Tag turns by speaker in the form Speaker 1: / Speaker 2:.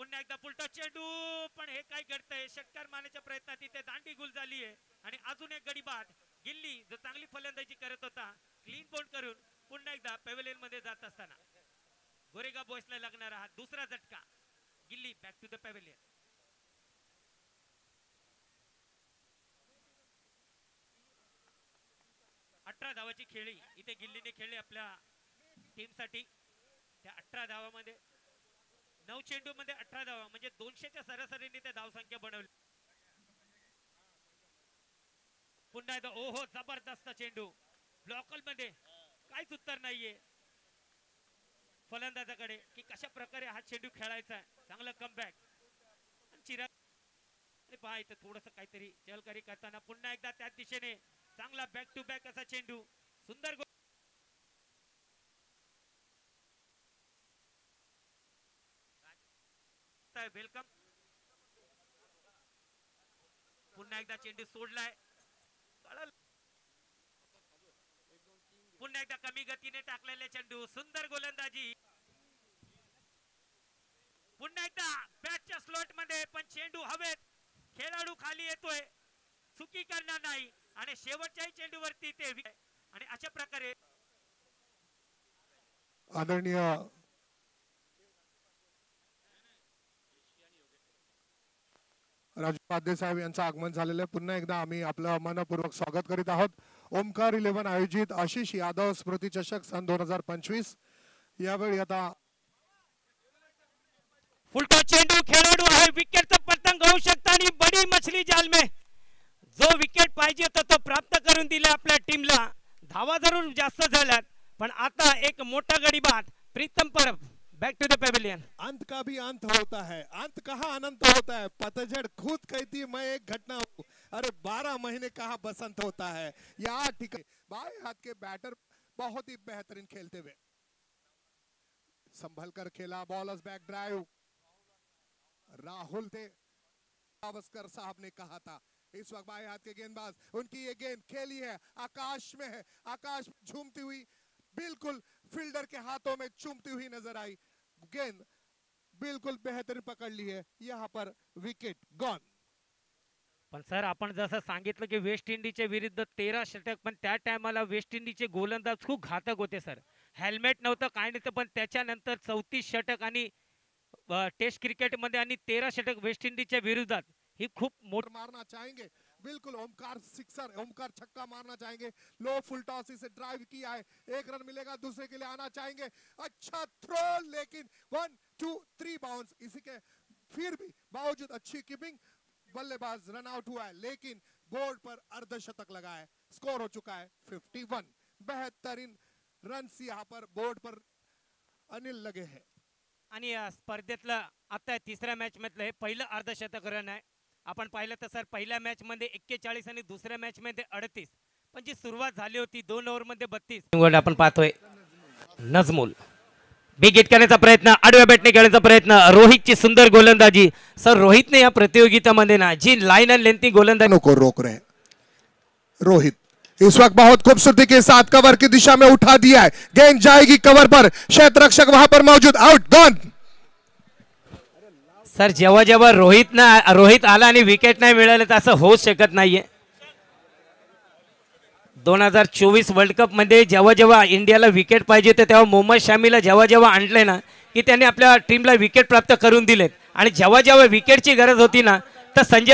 Speaker 1: पुन्हा एकदा पुलटा चेंडू, पण हे काय घडतंय, षटकार मारण्याच्या प्रयत्नात इथे दांडी गुल झाली आहे आणि अजून एक गडी बाद. गिल्ली जो चांगली फलंदाजी करत होता, क्लीन बॉल करून पुन्हा एकदा पॅव्हेलियन मध्ये जात असताना गोरेगाव बॉयजला लागणारा हा दुसरा झटका. गिल्ली बॅक टू द पॅव्हेलियन. अठरा धावाची खेळी इथे गिल्लीने खेळली आपल्या टीम साठी. त्या 18 धावामध्ये 9 चेंडू मध्ये 18 धावा, म्हणजे 200च्या सरासरीने ते धावसंख्या बनवली. पुन्हा एकदा ओहो, जबरदस्त चेंडू ब्लॉकल मध्ये, काहीच उत्तर नाहीये फलंदाजाकडे की कशा प्रकारे हा चेंडू खेळायचा. चांगलं कमबॅक. चिराग पहा इथं थोडस काहीतरी चलकारी करताना पुन्हा एकदा त्याच दिशेने चांगला बॅक टू बॅक असा चेंडू. सुंदर वेलकम. पुन्हा एकदा चेंडू सोडलाय. पुन्हा एकदा कमी गतीने टाकलेले चेंडू. सुंदर गोलंदाजी. पुन्हा एकदा बॅटच्या स्लॉट मध्ये, पण चेंडू हवेत. खेळाडू खाली येतोय, चुकी करणार नाही आणि शेवटच्याही चेंडूवरती ते आणि अशा प्रकारे
Speaker 2: आदरणीय राजू पाध्ये साहेब यांचं आगमन झालेलं आहे. पुन्हा एकदा आम्ही आपलं मनपूर्वक स्वागत करीत आहोत. ओमकार 11 आयोजित आशिष यादव स्मृती चषक सन 2025. यावेळी आता
Speaker 1: फुलटो चेंडू, खेळाडू आहे, विकेटचा पतंग होऊ शकता आणि बडी मछली जाल में जो विकेट पाहिजे होता तो प्राप्त करून दिला आपल्या टीमला. धावा जरूर जास्त झाल्यात, पण आता एक मोठा गडी बाद. Pritam Parab back to the pavilion.
Speaker 3: अंत का भी अंत होता है, अंत कहाँ अनंत होता है. पतझड़ खुद कहती है मैं एक घटना हूँ, अरे 12 महीने कहाँ बसंत होता है. या ठीक है, बाएं हाथ के बैटर बहुत ही बेहतरीन खेलते हुए संभल कर खेला. Bowlers back drive. राहुल थे गावस्कर साहब ने कहा था इस वक्त बाएं हाथ के गेंदबाज, उनकी ये गेंद खेली है, आकाश में है, आकाश झूमती हुई बिल्कुल फील्डर के हाथों में चूमती हुई नजर आई. गेंद बिल्कुल बेहतरीन पकड़ ली है. यहाँ पर विकेट गॉन.
Speaker 1: पण सर आपण जसं सांगितलं की वेस्ट इंडीजच्या विरुद्ध 13 षटक, पण त्या टायमाला वेस्ट इंडीजचे गोलंदाज खूप घातक होते सर. हेल्मेट नव्हतं, काय नव्हतं, पण त्याच्यानंतर 34 षटक आणि टेस्ट क्रिकेट मध्ये आणि 13 षटक वेस्ट इंडीजच्या विरोधात ही खूप मोठं
Speaker 3: मारना चाहेंगे. बिल्कुल ओमकार सिक्सर, ओमकार छक्का मारना चाहेंगे. लो फुल टॉस इसे ड्राइव किया है, 1 रन मिलेगा, दूसरे के लिए आना चाहेंगे. अच्छा थ्रो, लेकिन 1 2 3 बाउंस. इसी के फिर भी बावजूद अच्छी कीपिंग, बल्लेबाज रन आउट हुआ है, लेकिन बोर्ड पर अर्धशतक लगा है. स्कोर हो चुका है 51. बेहतरीन रन यहाँ पर बोर्ड पर अनिल लगे हैं.
Speaker 1: आणि स्पर्धेतलं आता तिसऱ्या मॅच मधलं हे पहिलं अर्धशतक रन आहे. आपण पाहिलं तर सर पहिल्या मॅच मध्ये 41 आणि दुसऱ्या मॅच मध्ये 38, पण जी सुरुवात झाली होती 2 ओव्हर मध्ये 32. आपण पाहतोय नजमुल बिग हिट करण्याचा प्रयत्न, आडव्या बॅटने खेळण्याचा प्रयत्न, रोहितची सुंदर गोलंदाजी. सर रोहितने या प्रतियोगितामध्ये ना जी लाइन एंड लेंथी गोलंदाजी
Speaker 3: को रोक रहे. रोहित इस वक्त बहुत खूबसूरती के साथ कवर की दिशा में उठा दिया है. गेंद जाएगी कवर पर, क्षेत्र रक्षक वहां पर मौजूद. Out gone.
Speaker 1: सर जेव्हा जेव्हा रोहित आला आणि विकेट नाही मिळालं तर असं होऊ शकत नाहीये. 2024 वर्ल्ड कप मध्ये जेव्हा जेव्हा इंडियाला विकेट पाहिजे होते तेव्हा मोहम्मद शमीला जेव्हा जेव्हा आणले ना की त्यांनी आपल्या टीमला विकेट प्राप्त करून दिलेत, आणि जेव्हा जेव्हा विकेटची गरज होती ना तर संजय